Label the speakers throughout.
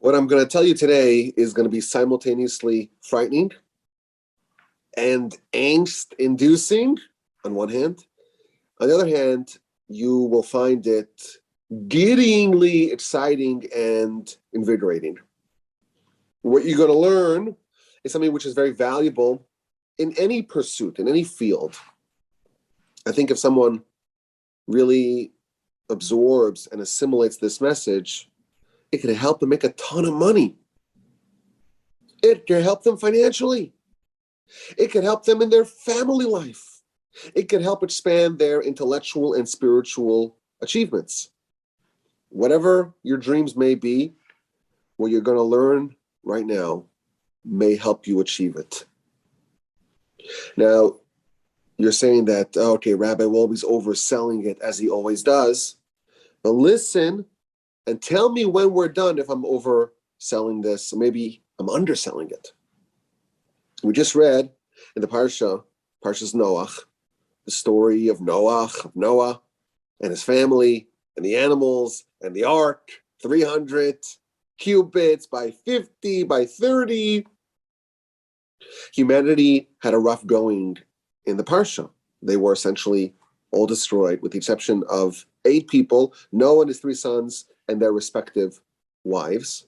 Speaker 1: What I'm going to tell you today is going to be simultaneously frightening and angst-inducing on one hand. On the other hand, you will find it giddyingly exciting and invigorating. What you're going to learn is something which is very valuable in any pursuit, in any field. I think if someone really absorbs and assimilates this message, it can help them make a ton of money. It can help them financially. It can help them in their family life. It can help expand their intellectual and spiritual achievements. Whatever your dreams may be, what you're going to learn right now may help you achieve it. Now, you're saying that, okay, Rabbi Wolbe's overselling it as he always does. But listen and tell me when we're done if I'm overselling this, or maybe I'm underselling it. We just read in the Parashat Noach, the story of Noah and his family and the animals and the ark, 300 cubits by 50 by 30. Humanity had a rough going in the Parsha. They were essentially all destroyed with the exception of 8 people, Noah and his 3 sons and their respective wives.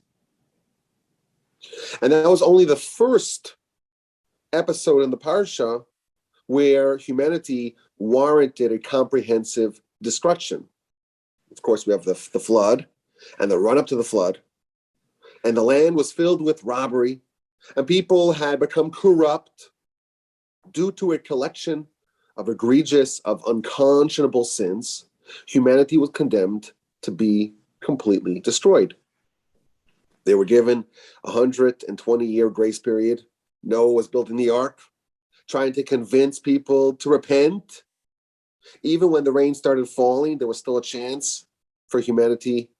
Speaker 1: And that was only the first episode in the Parsha where humanity warranted a comprehensive destruction. Of course, we have the flood and the run-up to the flood. And the land was filled with robbery, and people had become corrupt due to a collection of egregious, of unconscionable sins. Humanity was condemned to be completely destroyed. They were given a 120-year grace period. Noah was building the ark, trying to convince people to repent. Even when the rain started falling, there was still a chance for humanity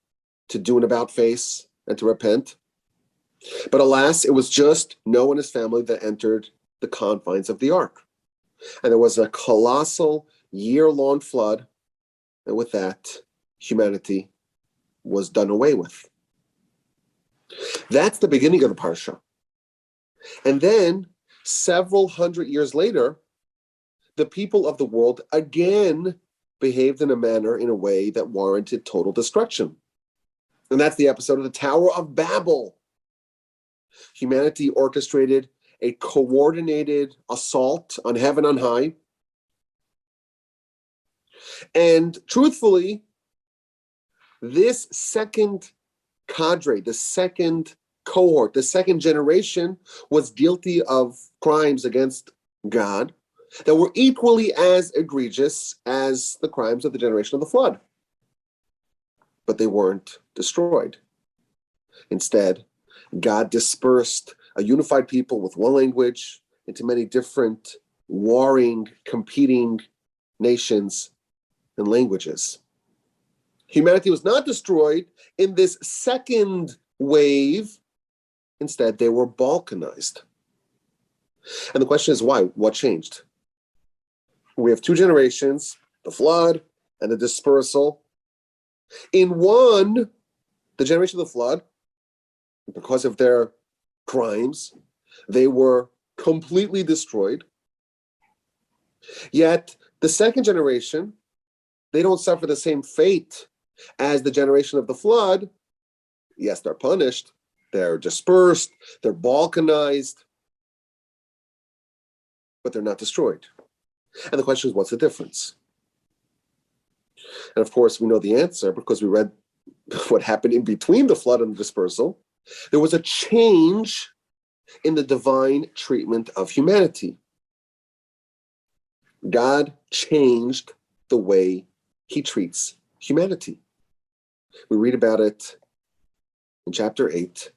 Speaker 1: to do an about-face and to repent. But alas, it was just Noah and his family that entered the confines of the ark. And there was a colossal year-long flood. And with that, humanity was done away with. That's the beginning of the Parsha. And then, several hundred years later, the people of the world again behaved in a way that warranted total destruction. And that's the episode of the Tower of Babel. Humanity orchestrated a coordinated assault on heaven on high. And truthfully, this second cadre, the second cohort, the second generation was guilty of crimes against God that were equally as egregious as the crimes of the generation of the flood. But they weren't destroyed. Instead, God dispersed a unified people with one language into many different warring, competing nations and languages. Humanity was not destroyed in this second wave. Instead, they were balkanized. And the question is why? What changed? We have 2 generations, the flood and the dispersal. In one, the generation of the flood, because of their crimes, they were completely destroyed. Yet, the second generation, they don't suffer the same fate as the generation of the flood. Yes, they're punished, they're dispersed, they're balkanized, but they're not destroyed. And the question is, what's the difference? And of course, we know the answer because we read what happened in between the flood and the dispersal. There was a change in the divine treatment of humanity. God changed the way he treats humanity. We read about it in chapter 8.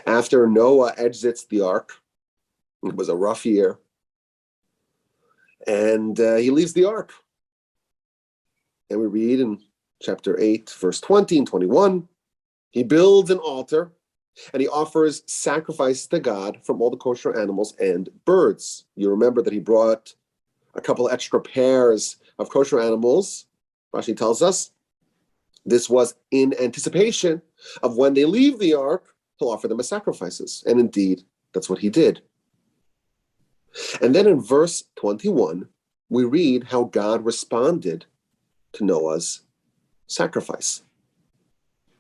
Speaker 1: After Noah exits the ark, it was a rough year, and he leaves the ark. And we read in chapter 8, verse 20 and 21, he builds an altar and he offers sacrifices to God from all the kosher animals and birds. You remember that he brought a couple extra pairs of kosher animals. Rashi tells us this was in anticipation of when they leave the ark, he'll offer them as sacrifices. And indeed, that's what he did. And then in verse 21, we read how God responded to Noah's sacrifice.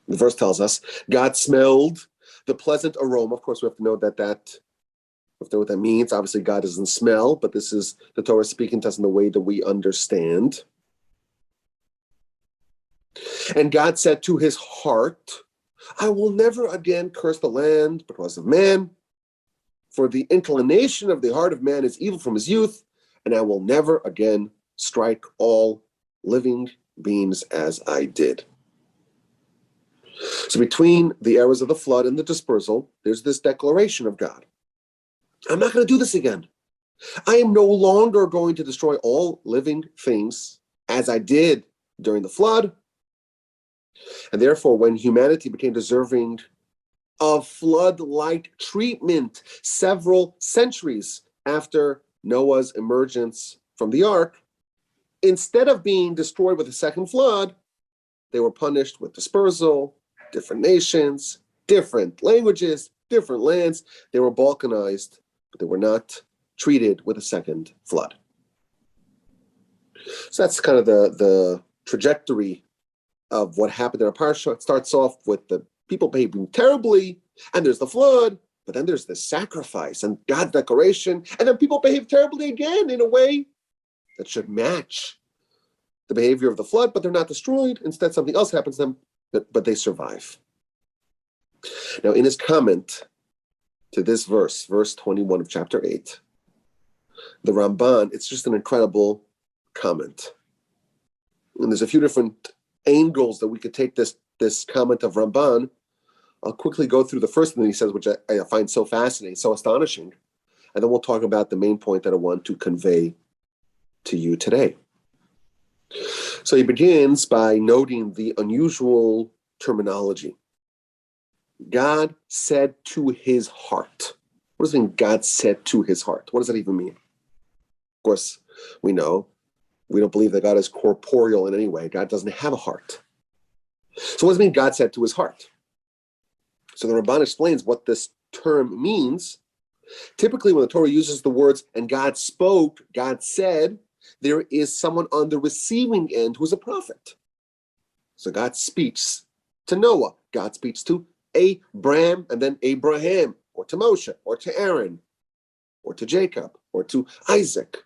Speaker 1: The verse tells us, God smelled the pleasant aroma. Of course, we have to know we have to know what that means. Obviously, God doesn't smell, but this is the Torah speaking to us in the way that we understand. And God said to his heart, I will never again curse the land because of man, for the inclination of the heart of man is evil from his youth, and I will never again strike all living beings as I did. So between the eras of the flood and the dispersal, there's this declaration of God. I'm not going to do this again. I am no longer going to destroy all living things as I did during the flood. And therefore, when humanity became deserving of flood-like treatment several centuries after Noah's emergence from the ark, instead of being destroyed with a second flood, they were punished with dispersal, different nations, different languages, different lands. They were balkanized, but they were not treated with a second flood. So that's kind of the trajectory of what happened in our parsha. It starts off with the people behaving terribly, and there's the flood, but then there's the sacrifice and God's declaration, and then people behave terribly again in a way that should match the behavior of the flood, but they're not destroyed. Instead, something else happens to them, but they survive. Now, in his comment to this verse 21 of chapter 8, the Ramban, it's just an incredible comment. And there's a few different angles that we could take this comment of Ramban. I'll quickly go through the first thing he says, which I find so fascinating, so astonishing. And then we'll talk about the main point that I want to convey to you today. So he begins by noting the unusual terminology. God said to his heart. What does it mean, God said to his heart? What does that even mean? Of course, we know we don't believe that God is corporeal in any way. God doesn't have a heart. So what does it mean, God said to his heart? So the Ramban explains what this term means. Typically, when the Torah uses the words, and God spoke, God said, there is someone on the receiving end who's a prophet. So God speaks to Noah. God speaks to Abram, and then Abraham, or to Moshe, or to Aaron, or to Jacob, or to Isaac.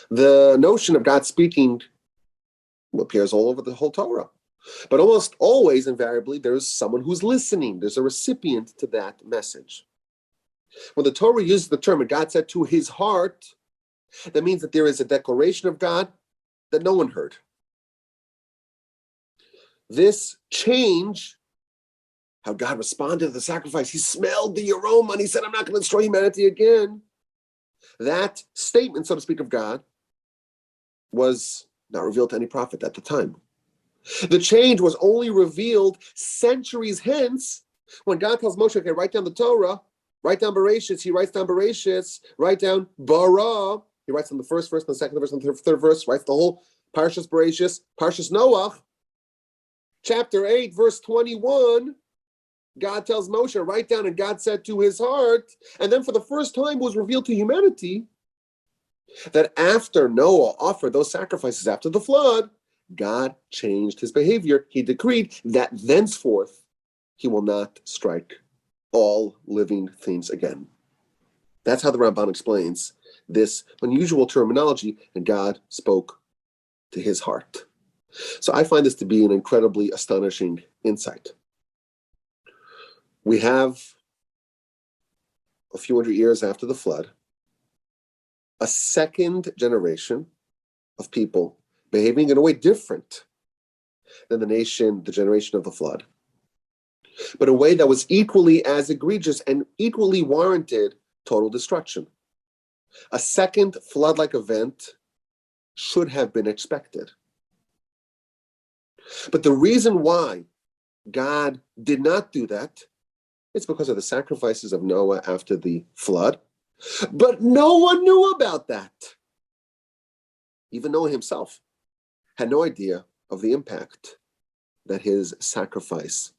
Speaker 1: The notion of God speaking appears all over the whole Torah. But almost always, invariably, there's someone who's listening. There's a recipient to that message. When the Torah uses the term, and God said to his heart, that means that there is a declaration of God that no one heard. This change, how God responded to the sacrifice, he smelled the aroma and he said, I'm not going to destroy humanity again. That statement, so to speak, of God was not revealed to any prophet at the time. The change was only revealed centuries hence when God tells Moshe, okay, write down the Torah, write down Bereshit. He writes down Bereshit, write down Bara. He writes on the first verse, and the second verse, and the third verse, writes the whole Parshas Bereshit, Parshas Noah. Chapter 8, verse 21, God tells Moshe, write down, and God said to his heart, and then for the first time it was revealed to humanity that after Noah offered those sacrifices after the flood, God changed his behavior. He decreed that thenceforth he will not strike all living things again. That's how the Ramban explains this unusual terminology, and God spoke to his heart. So I find this to be an incredibly astonishing insight. We have, a few hundred years after the flood, a second generation of people behaving in a way different than the generation of the flood, but a way that was equally as egregious and equally warranted total destruction. A second flood-like event should have been expected. But the reason why God did not do that is because of the sacrifices of Noah after the flood. But no one knew about that. Even Noah himself had no idea of the impact that his sacrifice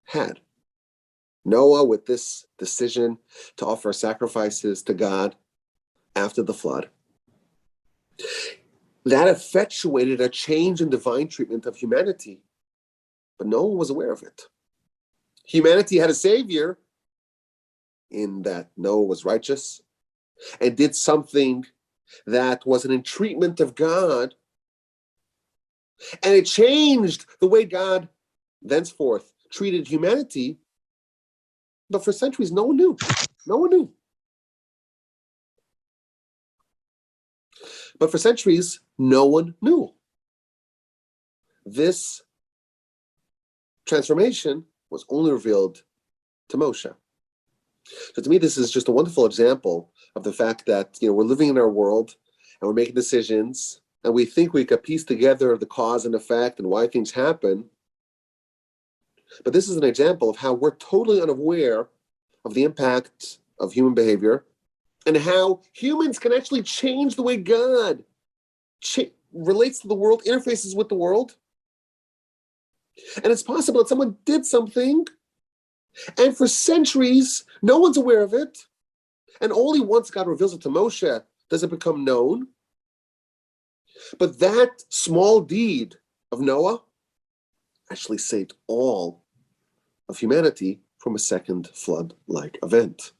Speaker 1: had. Noah, with this decision to offer sacrifices to God after the flood, that effectuated a change in divine treatment of humanity, but no one was aware of it. Humanity had a savior in that Noah was righteous and did something that was an entreatment of God, and it changed the way God thenceforth treated humanity. But for centuries, no one knew. No one knew. But for centuries, no one knew. This transformation was only revealed to Moshe. So to me, this is just a wonderful example of the fact that we're living in our world and we're making decisions and we think we could piece together the cause and effect and why things happen. But this is an example of how we're totally unaware of the impact of human behavior and how humans can actually change the way God relates to the world, interfaces with the world. And it's possible that someone did something, and for centuries, no one's aware of it. And only once God reveals it to Moshe does it become known. But that small deed of Noah actually saved all of humanity from a second flood-like event.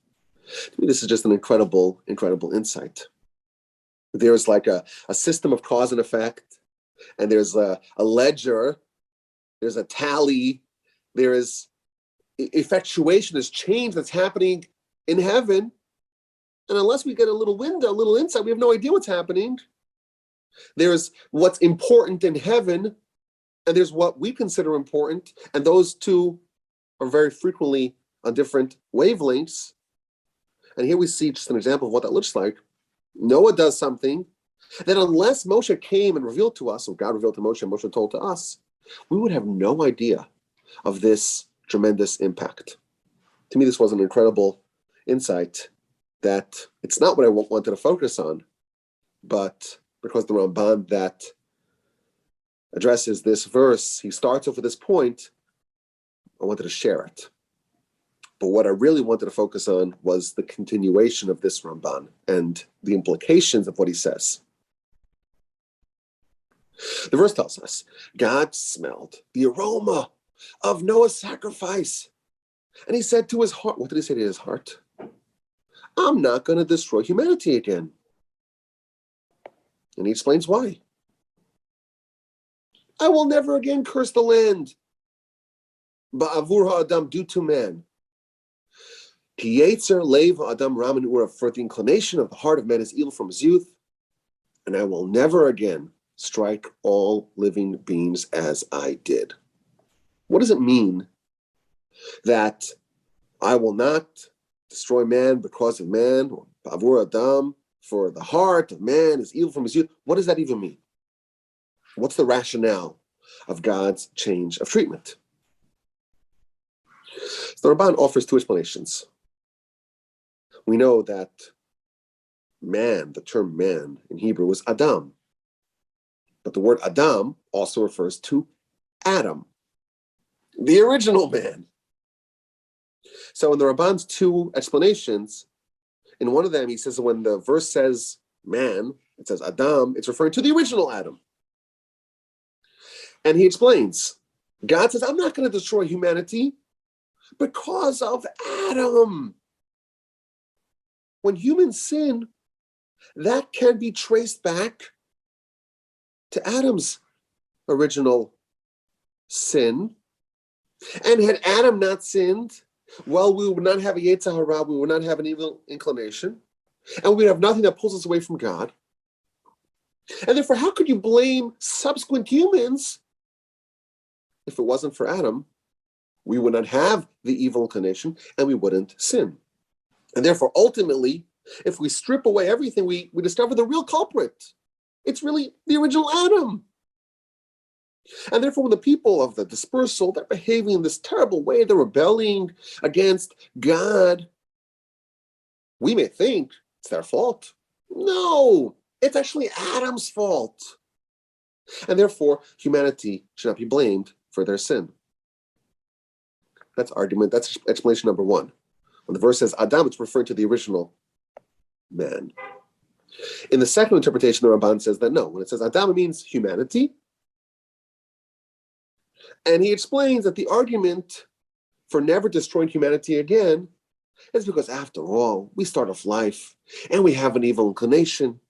Speaker 1: To me, this is just an incredible, incredible insight. There's like a system of cause and effect, and there's a ledger, there's a tally, there is effectuation, there's change that's happening in heaven. And unless we get a little window, a little insight, we have no idea what's happening. There's what's important in heaven, and there's what we consider important, and those two are very frequently on different wavelengths. And here we see just an example of what that looks like. Noah does something that unless Moshe came and revealed to us, or God revealed to Moshe and Moshe told to us, we would have no idea of this tremendous impact. To me, this was an incredible insight that it's not what I wanted to focus on, but because the Ramban that addresses this verse, he starts off with this point, I wanted to share it. But what I really wanted to focus on was the continuation of this Ramban and the implications of what he says. The verse tells us, God smelled the aroma of Noah's sacrifice. And he said to his heart, what did he say to his heart? I'm not going to destroy humanity again. And he explains why. I will never again curse the land. Ba'avur ha'adam, due to man. Ki yetzer leiv ha'adam ramin ura, for the inclination of the heart of man is evil from his youth. And I will never again strike all living beings as I did. What does it mean that I will not destroy man because of man, or ba'avur adam, for the heart of man is evil from his youth? What does that even mean? What's the rationale of God's change of treatment? So the Ramban offers two explanations. We know that man, the term man in Hebrew was Adam. But the word Adam also refers to Adam, the original man. So in the Ramban's two explanations, in one of them he says that when the verse says man, it says Adam, it's referring to the original Adam. And he explains, God says, I'm not going to destroy humanity because of Adam. When humans sin, that can be traced back to Adam's original sin. And had Adam not sinned, well, we would not have a Yetzer Hara, we would not have an evil inclination, and we would have nothing that pulls us away from God. And therefore, how could you blame subsequent humans? If it wasn't for Adam, we would not have the evil inclination and we wouldn't sin. And therefore, ultimately, if we strip away everything, we discover the real culprit. It's really the original Adam. And therefore, when the people of the dispersal, they're behaving in this terrible way, they're rebelling against God, we may think it's their fault. No, it's actually Adam's fault. And therefore, humanity should not be blamed for their sin. That's explanation number one. When the verse says Adam, it's referring to the original man. In the second interpretation, the Ramban says that no, when it says Adam, it means humanity. And he explains that the argument for never destroying humanity again is because, after all, we start off life and we have an evil inclination.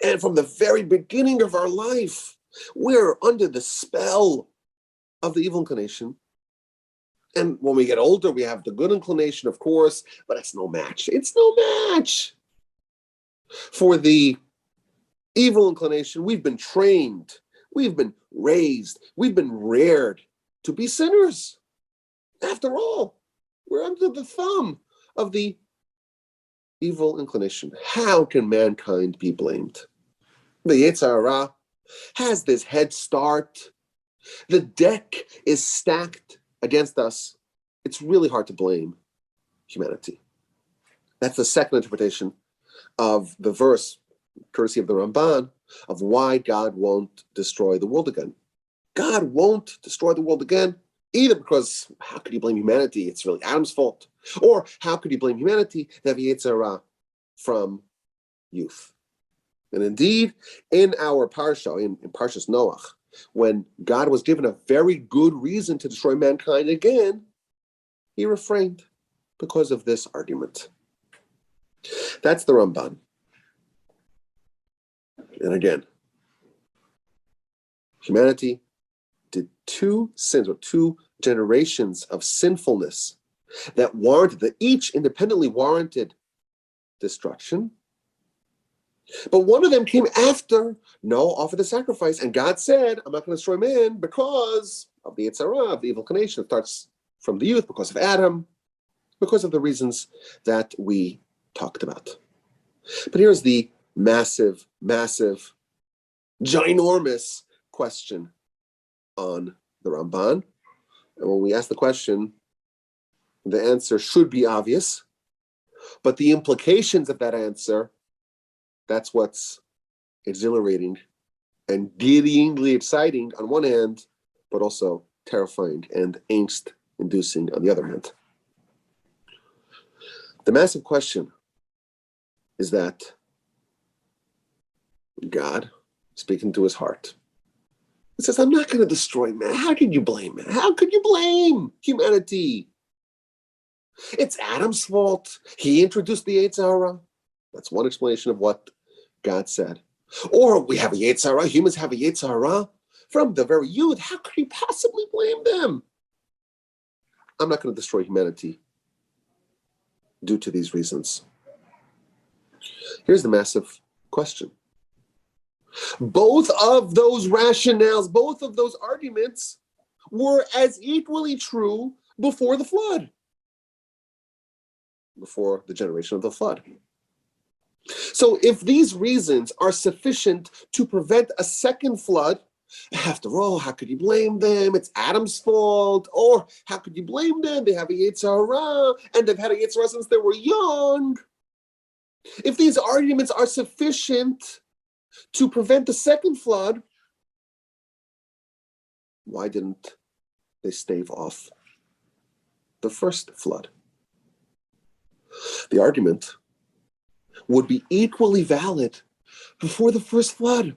Speaker 1: And from the very beginning of our life, we're under the spell of the evil inclination. And when we get older, we have the good inclination, of course, but it's no match. It's no match for the evil inclination. We've been trained, we've been raised, we've been reared to be sinners. After all, we're under the thumb of the evil inclination. How can mankind be blamed? The Yetzer Hara has this head start. The deck is stacked against us. It's really hard to blame humanity. That's the second interpretation of the verse, courtesy of the Ramban, of why God won't destroy the world again. God won't destroy the world again, either because how could he blame humanity? It's really Adam's fault. Or how could he blame humanity? They have Yetzer Hara from youth. And indeed, in our Parsha, in Parshas Noach, when God was given a very good reason to destroy mankind again, he refrained because of this argument. That's the Ramban. And again, humanity did two sins, or two generations of sinfulness that each independently warranted destruction. But one of them came after Noah offered the sacrifice, and God said, I'm not going to destroy man because of the Yetzer Hara, of the evil inclination. It starts from the youth, because of Adam, because of the reasons that we talked about. But here's the massive, ginormous question on the Ramban. And when we ask the question, the answer should be obvious, but the implications of that answer, that's what's exhilarating and giddyingly exciting on one hand, but also terrifying and angst-inducing on the other hand. The massive question is that God, speaking to his heart, he says, I'm not going to destroy man. How can you blame man? How could you blame humanity? It's Adam's fault. He introduced the Yetzer Hara. That's one explanation of what God said. Or we have a Yetzer Hara. Humans have a Yetzer Hara from the very youth. How could you possibly blame them? I'm not going to destroy humanity due to these reasons. Here's the massive question. Both of those rationales, both of those arguments were as equally true before the flood, before the generation of the flood. So if these reasons are sufficient to prevent a second flood, after all, how could you blame them? It's Adam's fault. Or how could you blame them? They have a Yetzer Hara, and they've had a Yetzer Hara since they were young. If these arguments are sufficient to prevent the second flood, why didn't they stave off the first flood? The argument would be equally valid before the first flood.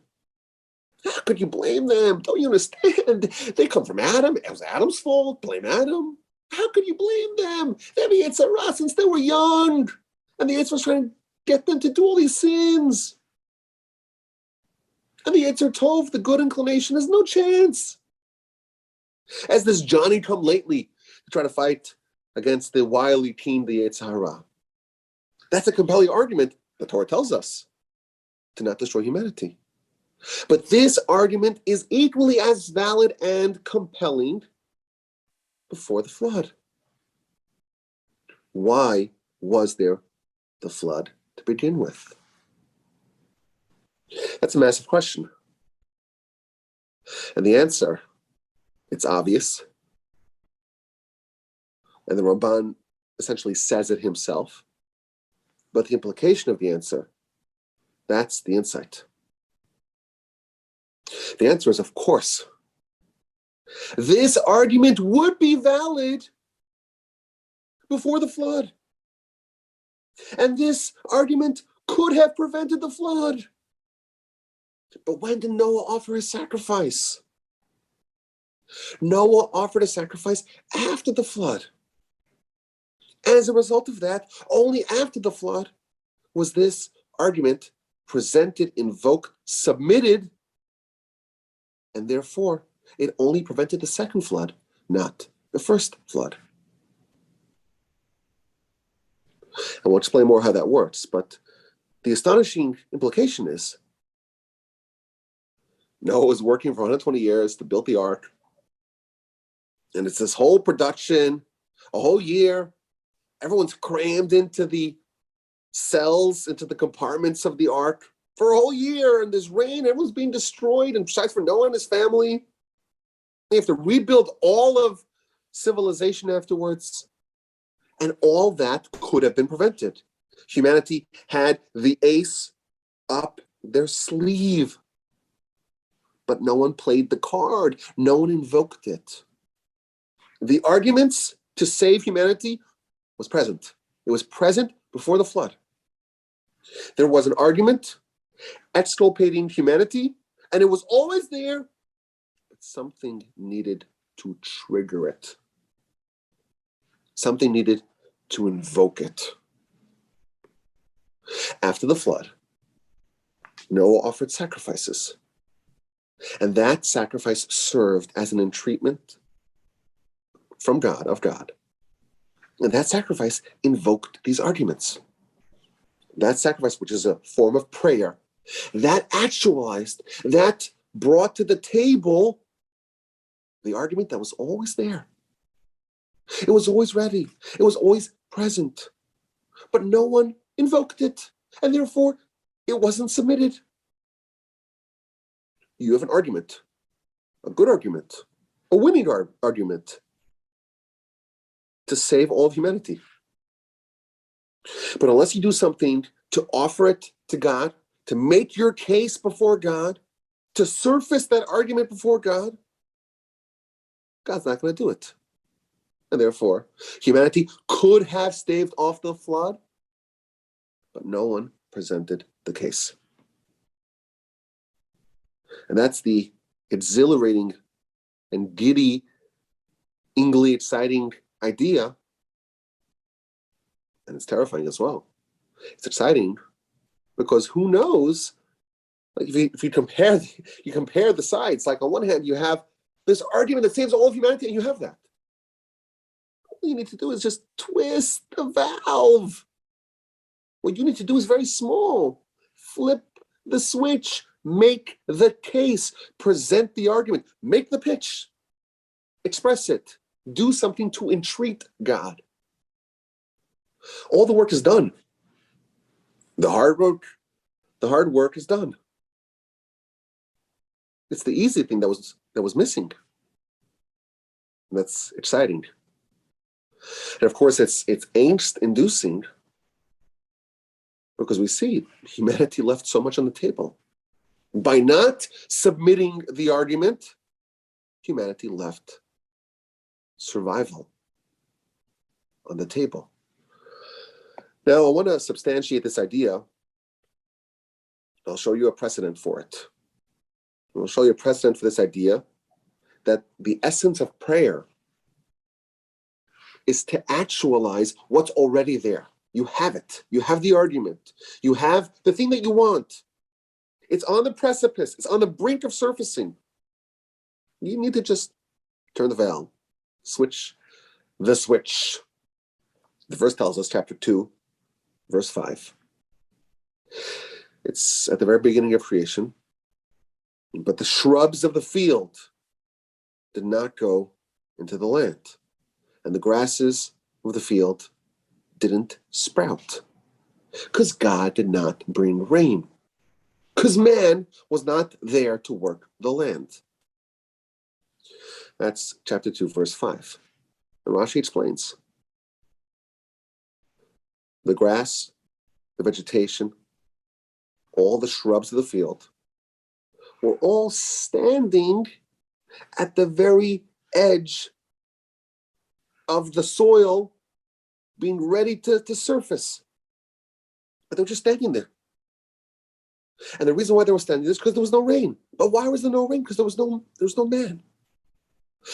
Speaker 1: How could you blame them? Don't you understand? They come from Adam. It was Adam's fault. Blame Adam. How could you blame them? They have a Yetzer Hara since they were young. And the Yetzer was trying to get them to do all these sins. And the Yetzer Tov, the good inclination, has no chance. As this Johnny come lately to try to fight against the wily teen, the Yetzer Hara. That's a compelling argument, the Torah tells us, to not destroy humanity. But this argument is equally as valid and compelling before the flood. Why was there the flood to begin with? That's a massive question. And the answer, it's obvious. And the Ramban essentially says it himself. But the implication of the answer, that's the insight. The answer is, of course, This argument would be valid before the flood. And this argument could have prevented the flood. But when did Noah offer his sacrifice? Noah offered a sacrifice after the flood. As a result of that, only after the flood was this argument presented, invoked, submitted, and therefore it only prevented the second flood, not the first flood. And we'll explain more how that works, but the astonishing implication is Noah was working for 120 years to build the ark, and it's this whole production, a whole year. Everyone's crammed into the cells, into the compartments of the ark for a whole year, and there's rain, everyone's being destroyed, and besides for Noah and his family, they have to rebuild all of civilization afterwards. And all that could have been prevented. Humanity had the ace up their sleeve, but no one played the card. No one invoked it. The arguments to save humanity was present. It was present before the flood. There was an argument exculpating humanity, and it was always there, but something needed to trigger it. Something needed to invoke it. After the flood, Noah offered sacrifices, and that sacrifice served as an entreatment from God, of God. And that sacrifice invoked these arguments. That sacrifice, which is a form of prayer, that actualized, that brought to the table the argument that was always there. It was always ready. It was always present. But no one invoked it, and therefore it wasn't submitted. You have an argument, a good argument, a winning argument to save all of humanity. But unless you do something to offer it to God, to make your case before God, to surface that argument before God, God's not going to do it. And therefore, humanity could have staved off the flood, but no one presented the case. And that's the exhilarating and giddy, exciting idea. And it's terrifying as well. It's exciting because who knows? Like if you compare the sides. Like on one hand, you have this argument that saves all of humanity, and you have that. All you need to do is just twist the valve. What you need to do is very small. Flip the switch. Make the case. Present the argument. Make the pitch. Express it. Do something to entreat God. All the work is done. The hard work is done. It's the easy thing that was missing. And that's exciting. And of course, it's angst-inducing because we see humanity left so much on the table. By not submitting the argument, humanity left survival on the table. Now, I want to substantiate this idea. I'll show you a precedent for it. I'll show you a precedent for this idea that the essence of prayer is to actualize what's already there. You have it. You have the argument. You have the thing that you want. It's on the precipice. It's on the brink of surfacing. You need to just turn the valve. Switch the switch. The verse tells us, chapter 2, verse 5. It's at the very beginning of creation. But the shrubs of the field did not go into the land, and the grasses of the field didn't sprout, because God did not bring rain, because man was not there to work the land. That's chapter 2, verse 5. And Rashi explains. The grass, the vegetation, all the shrubs of the field were all standing at the very edge of the soil being ready to surface. But they were just standing there. And the reason why they were standing there is because there was no rain. But why was there no rain? Because there was no man.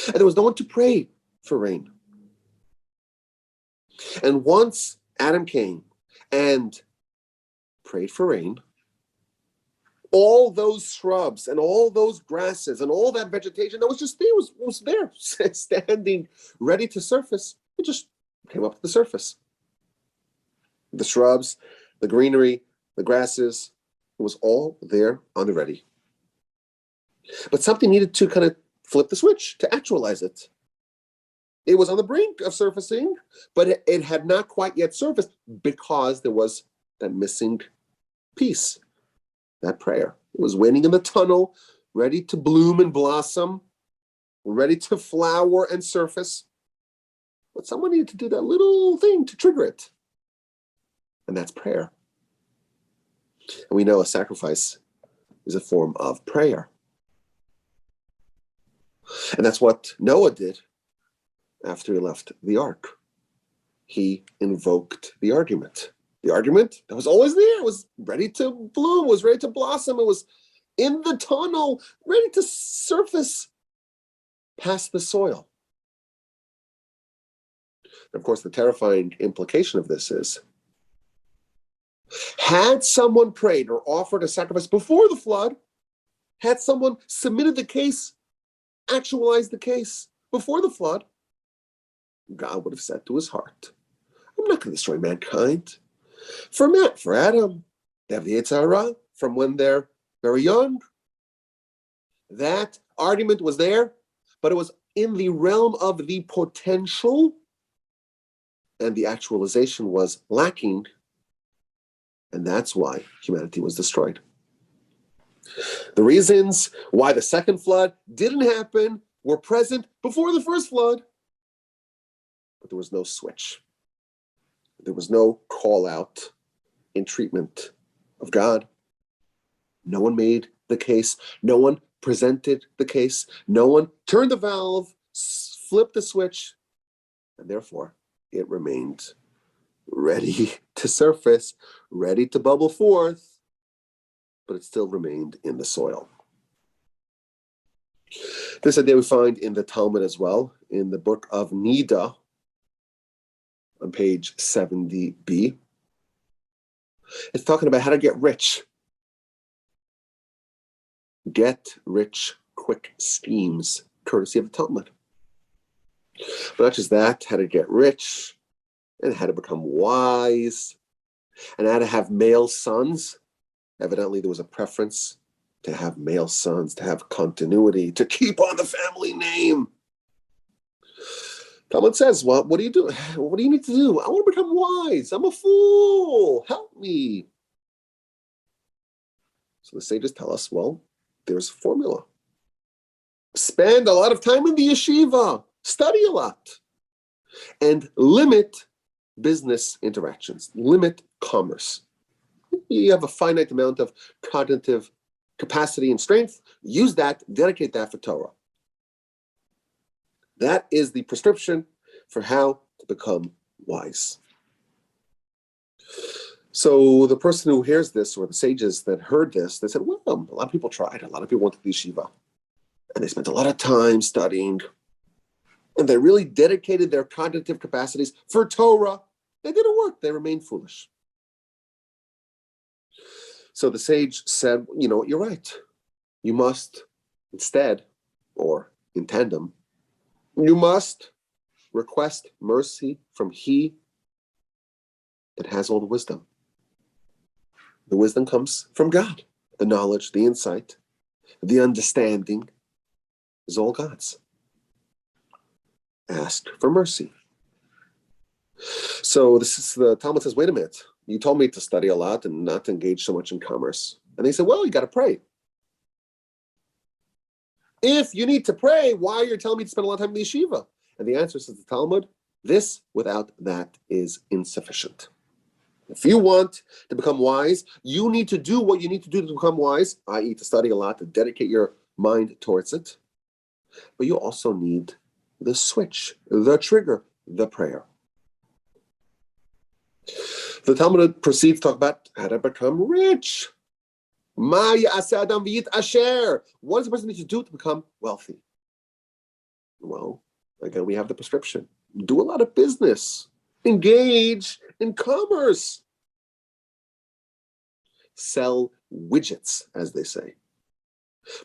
Speaker 1: And there was no one to pray for rain. And once Adam came and prayed for rain, all those shrubs and all those grasses and all that vegetation that was just there, was there, standing ready to surface. It just came up to the surface. The shrubs, the greenery, the grasses, it was all there on the ready. But something needed to kind of flip the switch to actualize it. It was on the brink of surfacing, but it had not quite yet surfaced because there was that missing piece, that prayer. It was waiting in the tunnel, ready to bloom and blossom, ready to flower and surface. But someone needed to do that little thing to trigger it. And that's prayer. And we know a sacrifice is a form of prayer. And that's what Noah did after he left the ark. He invoked the argument. The argument that was always there, it was ready to bloom, was ready to blossom, it was in the tunnel, ready to surface past the soil. And of course, the terrifying implication of this is, had someone prayed or offered a sacrifice before the flood, had someone submitted the case, actualized the case before the flood, God would have said to his heart, I'm not going to destroy mankind. For Adam, they have the Yetzer Hara from when they're very young. That argument was there, but it was in the realm of the potential, and the actualization was lacking, and that's why humanity was destroyed. The reasons why the second flood didn't happen were present before the first flood, but there was no switch. There was no call out in treatment of God. No one made the case. No one presented the case. No one turned the valve, flipped the switch, and therefore it remained ready to surface, ready to bubble forth, but it still remained in the soil. This idea we find in the Talmud as well, in the book of Nida, on page 70b. It's talking about how to get rich. Get rich quick schemes, courtesy of the Talmud. But not just that, how to get rich, and how to become wise, and how to have male sons. Evidently, there was a preference to have male sons, to have continuity, to keep on the family name. Talmud says, well, what do you do? What do you need to do? I want to become wise. I'm a fool. Help me. So the sages tell us, well, there's a formula. Spend a lot of time in the yeshiva. Study a lot. And limit business interactions. Limit commerce. You have a finite amount of cognitive capacity and strength. Use that, dedicate that for Torah. That is the prescription for how to become wise. So the person who hears this, or the sages that heard this, they said, well, a lot of people tried. A lot of people went to the yeshiva. And they spent a lot of time studying. And they really dedicated their cognitive capacities for Torah. They didn't work. They remained foolish. So the sage said, you know what, you're right. You must instead, or in tandem, you must request mercy from He that has all the wisdom. The wisdom comes from God. The knowledge, the insight, the understanding is all God's. Ask for mercy. So the Talmud says, wait a minute. You told me to study a lot and not to engage so much in commerce. And they said, well, you got to pray. If you need to pray, why are you telling me to spend a lot of time in the yeshiva? And the answer says the Talmud, this without that is insufficient. If you want to become wise, you need to do what you need to do to become wise, i.e. to study a lot, to dedicate your mind towards it. but you also need the switch, the trigger, the prayer. The Talmud proceeds to talk about how to become rich. What does a person need to do to become wealthy? Well, again, we have the prescription. Do a lot of business. Engage in commerce. Sell widgets, as they say.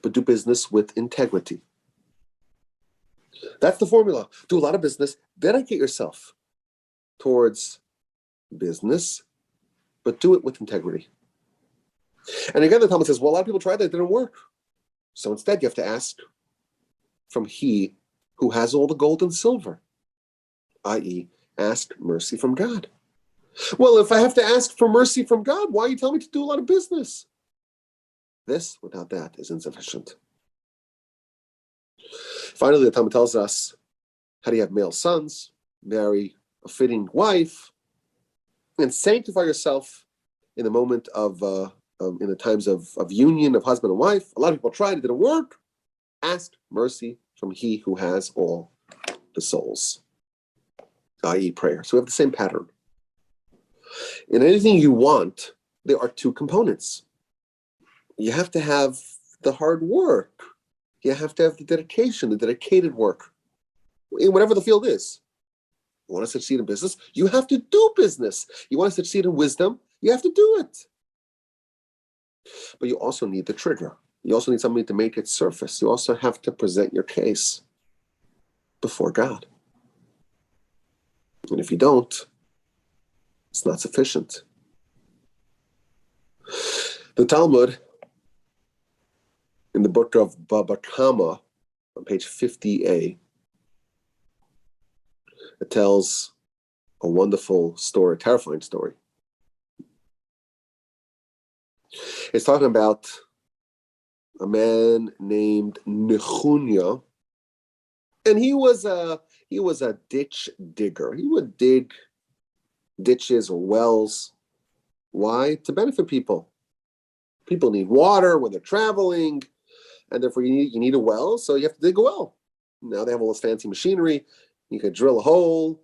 Speaker 1: But do business with integrity. That's the formula. Do a lot of business. Dedicate yourself towards business, but do it with integrity. And again, the Talmud says, well, a lot of people tried that. It didn't work. So instead, you have to ask from He who has all the gold and silver, i.e., ask mercy from God. Well, if I have to ask for mercy from God, why are you telling me to do a lot of business? This, without that, is insufficient. Finally, the Talmud tells us, how do you have male sons? Marry a fitting wife, and sanctify yourself in the moment of, in the times of union of husband and wife. A lot of people tried, it didn't work. Ask mercy from He who has all the souls, i.e. prayer. So we have the same pattern. In anything you want, there are two components. You have to have the hard work. You have to have the dedication, the dedicated work, in whatever the field is. You want to succeed in business, you have to do business. You want to succeed in wisdom, you have to do it. But you also need the trigger. You also need somebody to make it surface. You also have to present your case before God. And if you don't, it's not sufficient. The Talmud, in the book of Baba Kama, on page 50a, it tells a wonderful story, a terrifying story. It's talking about a man named Nechunya, and he was a ditch digger. He would dig ditches or wells. Why? To benefit people. People need water when they're traveling, and therefore you need a well, so you have to dig a well. Now they have all this fancy machinery. You could drill a hole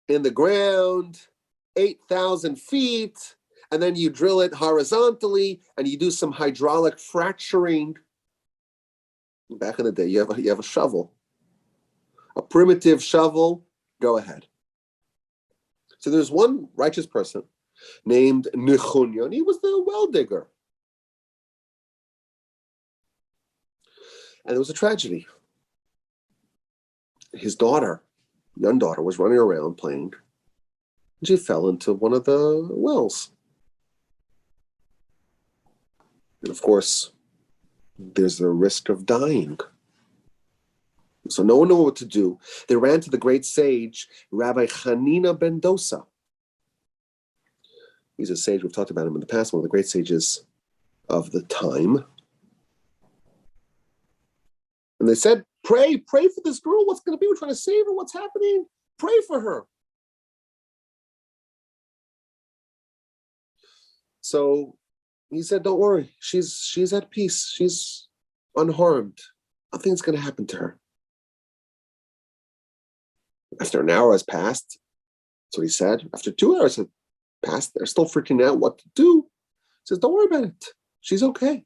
Speaker 1: in the ground, 8,000 feet, and then you drill it horizontally, and you do some hydraulic fracturing. Back in the day, you have a shovel, a primitive shovel. Go ahead. So there's one righteous person named Nechunya, and he was the well digger. And there was a tragedy. His daughter, young daughter, was running around playing, and she fell into one of the wells. And of course, there's the risk of dying. So no one knew what to do. They ran to the great sage, Rabbi Hanina ben Dosa. He's a sage, we've talked about him in the past, one of the great sages of the time. And they said, pray for this girl. What's going to be? We're trying to save her. What's happening? Pray for her. So he said, don't worry. She's at peace. She's unharmed. Nothing's going to happen to her. After an hour has passed, that's what he said. After 2 hours had passed, they're still freaking out what to do. He says, don't worry about it. She's okay.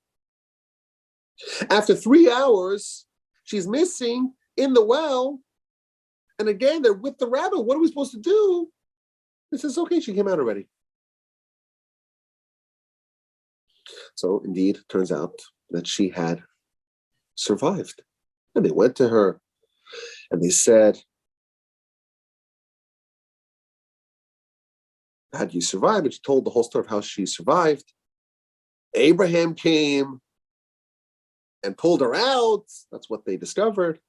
Speaker 1: After 3 hours, she's missing in the well. And again, they're with the rabbi. What are we supposed to do? He says, okay, she came out already. So indeed, it turns out that she had survived. And they went to her and they said, how did you survive? And she told the whole story of how she survived. Abraham came and pulled her out. That's what they discovered.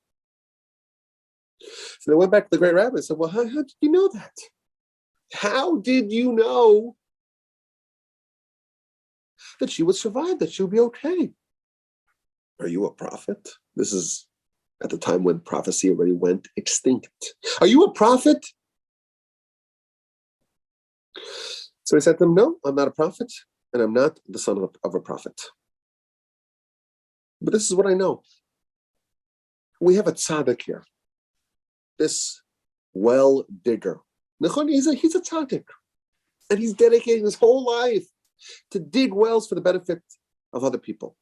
Speaker 1: So they went back to the great rabbi and said, well, how did you know that? How did you know that she would survive, that she would be okay? Are you a prophet? This is at the time when prophecy already went extinct. Are you a prophet? So he said to them, no, I'm not a prophet, and I'm not the son of a prophet. But this is what I know. We have a tzaddik here, this well digger. He's a tzaddik, and he's dedicating his whole life to dig wells for the benefit of other people.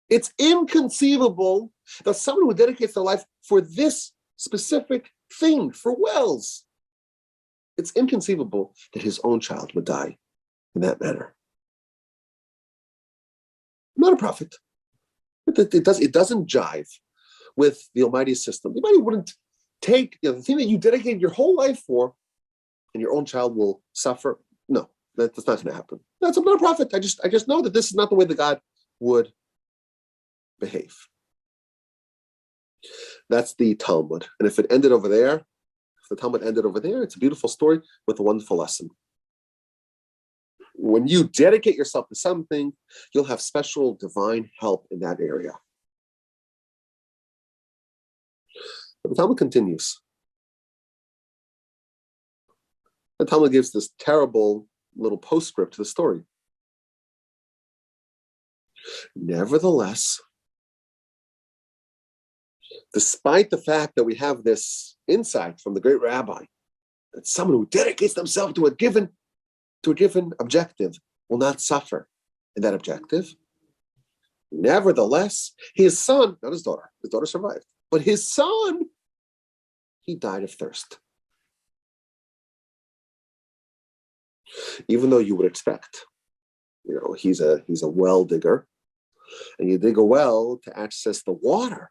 Speaker 1: It's inconceivable that someone who dedicates their life for this specific thing, for wells, it's inconceivable that his own child would die in that manner. I'm not a prophet. It doesn't jive with the Almighty's system. The Almighty wouldn't take the thing that you dedicated your whole life for, and your own child will suffer. No, that's not going to happen. I'm not a prophet. I just know that this is not the way that God would behave. That's the Talmud. And if the Talmud ended over there, it's a beautiful story with a wonderful lesson. When you dedicate yourself to something, you'll have special divine help in that area. But the Talmud continues. The Talmud gives this terrible little postscript to the story. Nevertheless, despite the fact that we have this insight from the great Rabbi, that someone who dedicates themselves to a given objective will not suffer in that objective, nevertheless, his son, not his daughter survived, but his son, he died of thirst. Even though you would expect, he's a well digger, and you dig a well to access the water.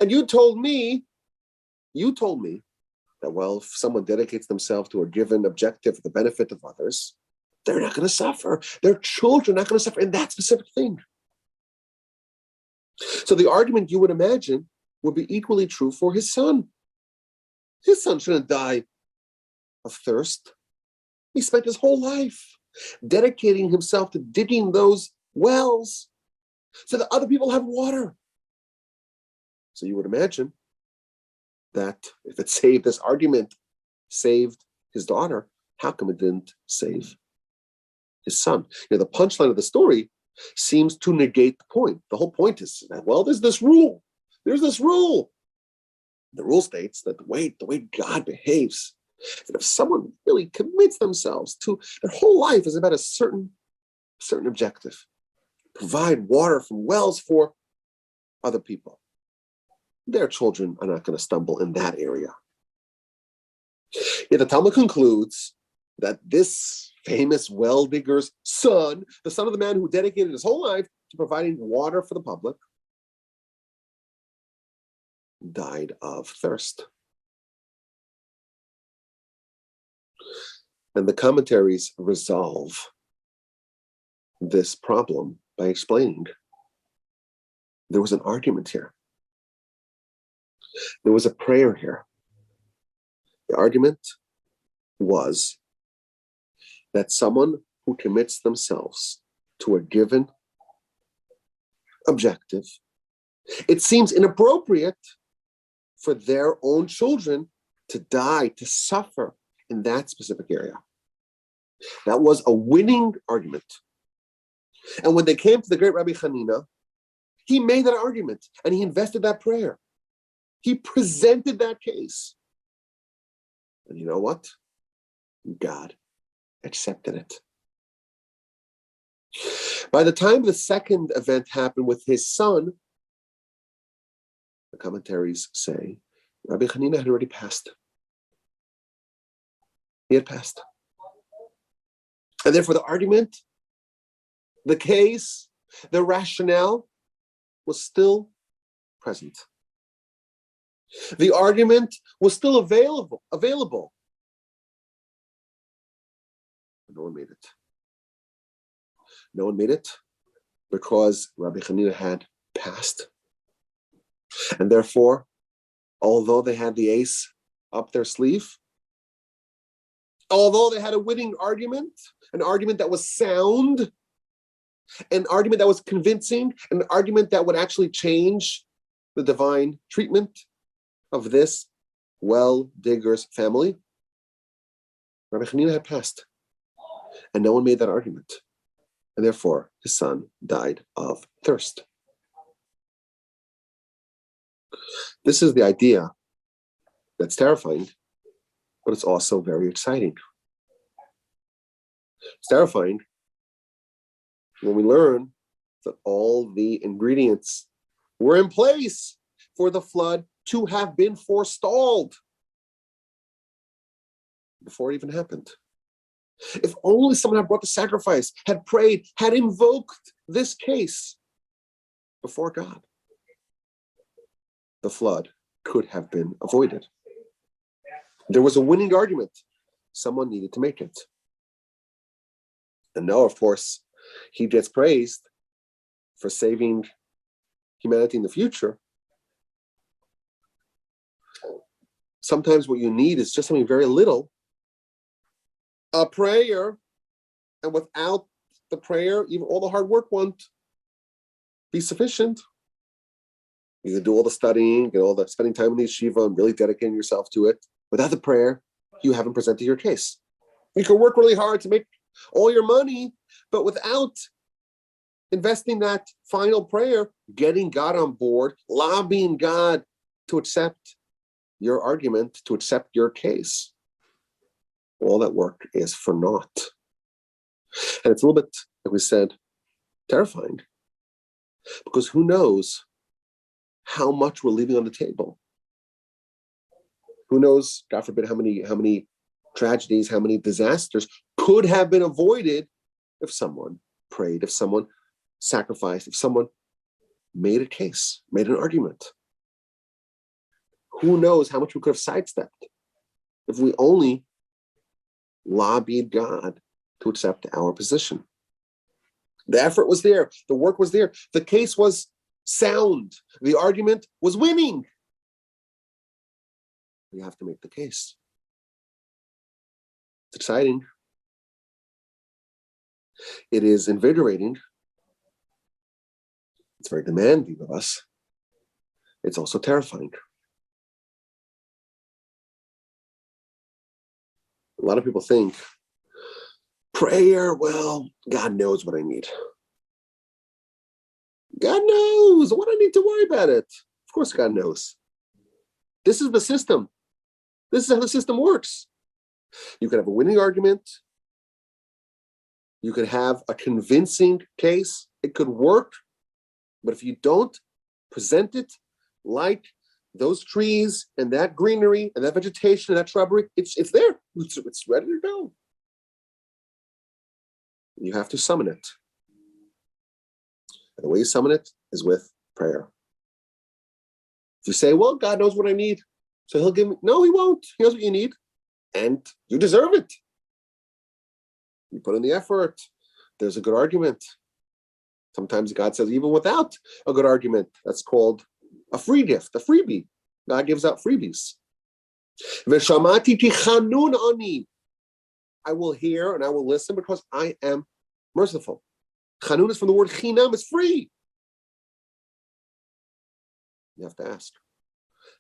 Speaker 1: And you told me that, well, if someone dedicates themselves to a given objective for the benefit of others, they're not going to suffer. Their children are not going to suffer in that specific thing. So the argument you would imagine would be equally true for his son. His son shouldn't die of thirst. He spent his whole life dedicating himself to digging those wells so that other people have water. So you would imagine that if it saved this argument, saved his daughter, how come it didn't save his son? The punchline of the story seems to negate the point. The whole point is that, well, there's this rule. The rule states that the way God behaves, that if someone really commits themselves to their whole life is about a certain objective, provide water from wells for other people, their children are not going to stumble in that area. Yet the Talmud concludes that this famous well digger's son, the son of the man who dedicated his whole life to providing water for the public, died of thirst. And the commentaries resolve this problem by explaining there was an argument here. There was a prayer here. The argument was that someone who commits themselves to a given objective, it seems inappropriate for their own children to die, to suffer in that specific area. That was a winning argument. And when they came to the great Rabbi Hanina, he made that argument and he invested that prayer. He presented that case. And you know what? God accepted it. By the time the second event happened with his son, the commentaries say Rabbi Hanina had already passed. He had passed. And therefore the argument, the case, the rationale was still present. The argument was still available. But no one made it. No one made it because Rabbi Hanina had passed. And therefore, although they had the ace up their sleeve, although they had a winning argument, an argument that was sound, an argument that was convincing, an argument that would actually change the divine treatment of this well digger's family, Rabbi Hanina had passed. And no one made that argument. And therefore, his son died of thirst. This is the idea that's terrifying, but it's also very exciting. It's terrifying when we learn that all the ingredients were in place for the flood to have been forestalled before it even happened. If only someone had brought the sacrifice, had prayed, had invoked this case before God, the flood could have been avoided. There was a winning argument. Someone needed to make it. And now, of course, he gets praised for saving humanity in the future. Sometimes what you need is just something very little, a prayer, and without the prayer, even all the hard work won't be sufficient. You can do all the studying and all the spending time in the yeshiva and really dedicating yourself to it. Without the prayer, you haven't presented your case. You can work really hard to make all your money, but without investing that final prayer, getting God on board, lobbying God to accept your argument, to accept your case, all that work is for naught. And it's a little bit, like we said, terrifying, because who knows how much we're leaving on the table? Who knows, God forbid, how many tragedies, how many disasters could have been avoided if someone prayed, if someone sacrificed, if someone made a case, made an argument. Who knows how much we could have sidestepped if we only lobbied God to accept our position. The effort was there. The work was there. The case was sound. The argument was winning. We have to make the case. It's exciting. It is invigorating. It's very demanding of us. It's also terrifying. A lot of people think, prayer, well, God knows what I need. God knows what I need to worry about it. Of course, God knows. This is the system. This is how the system works. You could have a winning argument. You could have a convincing case. It could work. But if you don't present it like those trees and that greenery and that vegetation and that shrubbery, it's there. It's ready to go. You have to summon it. And the way you summon it is with prayer. If you say, well, God knows what I need, so he'll give me. No, he won't. He knows what you need. And you deserve it. You put in the effort. There's a good argument. Sometimes God says, even without a good argument, that's called a free gift, a freebie. God gives out freebies. I will hear and I will listen because I am merciful. Chanun is from the word chinam, it's free. You have to ask.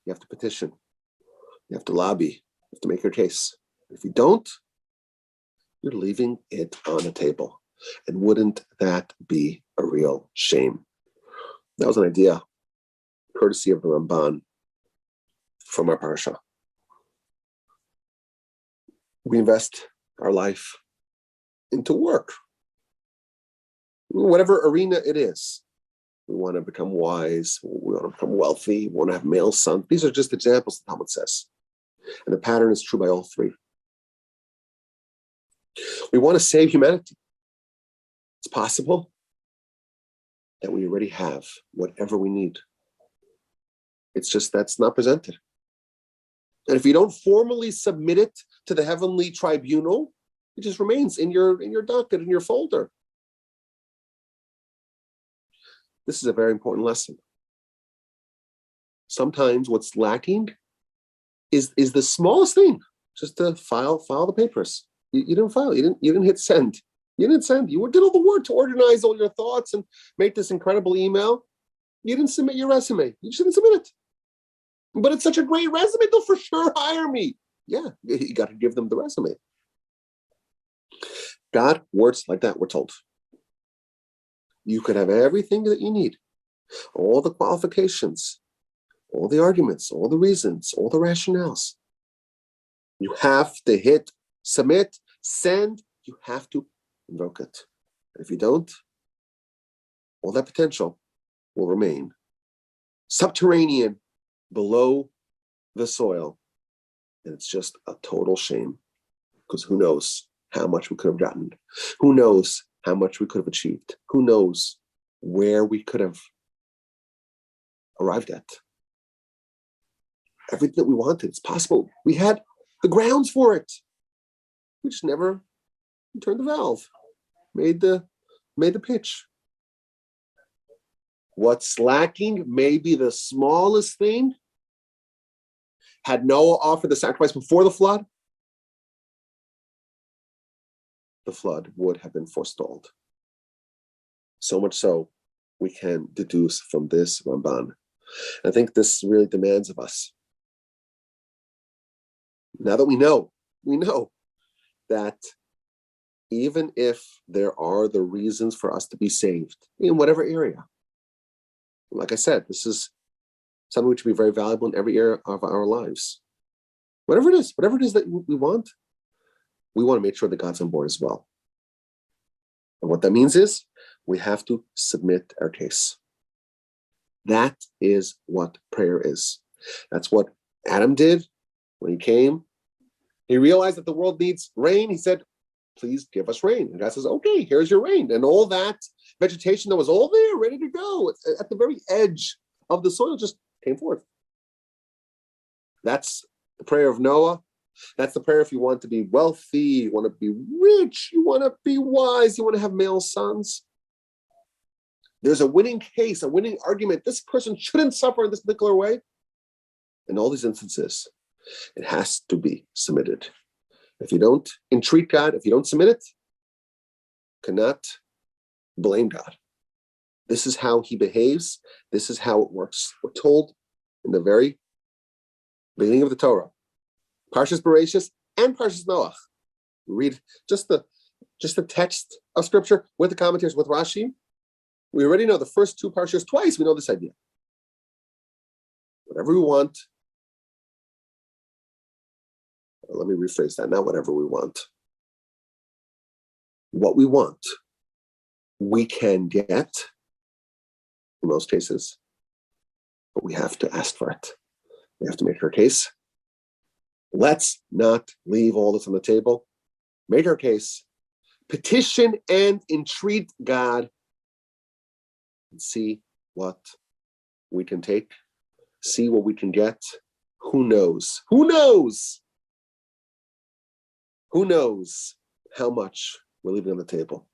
Speaker 1: You have to petition. You have to lobby. You have to make your case. If you don't, you're leaving it on the table. And wouldn't that be a real shame? That was an idea, courtesy of the Ramban from our Parashat. We invest our life into work, whatever arena it is. We want to become wise. We want to become wealthy. We want to have male sons. These are just examples, the Talmud says. And the pattern is true by all three. We want to save humanity. It's possible that we already have whatever we need. It's just that's not presented. And if you don't formally submit it to the heavenly tribunal, it just remains in your docket, in your folder. This is a very important lesson. Sometimes what's lacking is the smallest thing, just to file the papers. You didn't file. You didn't hit send. You didn't send. You did all the work to organize all your thoughts and make this incredible email. You didn't submit your resume. You just didn't submit it. But it's such a great resume, they'll for sure hire me. Yeah, you got to give them the resume. God works like that, we're told. You could have everything that you need, all the qualifications, all the arguments, all the reasons, all the rationales. You have to hit submit, send. You have to invoke it. And if you don't, all that potential will remain subterranean below the soil. And it's just a total shame, because who knows how much we could have gotten? Who knows how much we could have achieved? Who knows where we could have arrived at? Everything that we wanted, it's possible. We had the grounds for it. We just never turned the valve, made the pitch. What's lacking may be the smallest thing. Had Noah offered the sacrifice before the flood would have been forestalled. So much so, we can deduce from this Ramban. I think this really demands of us. Now that we know that even if there are the reasons for us to be saved in whatever area, like I said, this is something which will be very valuable in every area of our lives. Whatever it is that we want to make sure that God's on board as well. And what that means is we have to submit our case. That is what prayer is. That's what Adam did when he came. He realized that the world needs rain. He said, please give us rain. And God says, okay, here's your rain. And all that vegetation that was all there, ready to go, at the very edge of the soil, just came forth. That's the prayer of Noah. That's the prayer if you want to be wealthy, you want to be rich, you want to be wise, you want to have male sons. There's a winning case, a winning argument. This person shouldn't suffer in this particular way. In all these instances, it has to be submitted. If you don't entreat God, if you don't submit it, cannot blame God. This is how he behaves. This is how it works. We're told in the very beginning of the Torah, Parshas Bereshis and Parshas Noach. We read just the text of scripture with the commentaries with Rashi. We already know the first two parshas twice. We know this idea. Whatever we want. Let me rephrase that. Not whatever we want. What we want, we can get in most cases, but we have to ask for it. We have to make our case. Let's not leave all this on the table. Make our case. Petition and entreat God and see what we can take. See what we can get. Who knows? Who knows? Who knows how much we're leaving on the table?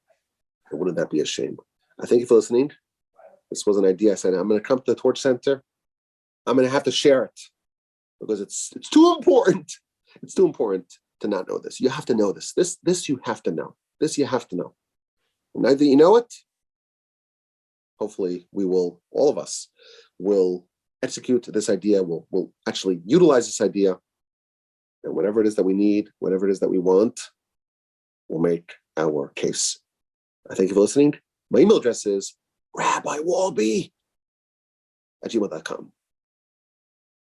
Speaker 1: And wouldn't that be a shame? I thank you for listening. This was an idea. I said, I'm going to come to the Torch Center. I'm going to have to share it because it's too important. It's too important to not know this. You have to know this. This you have to know. This you have to know. And now that you know it, hopefully all of us will execute this idea. We'll actually utilize this idea. And whatever it is that we need, whatever it is that we want, we'll make our case. I thank you for listening. My email address is rabbiwolbe@gmail.com.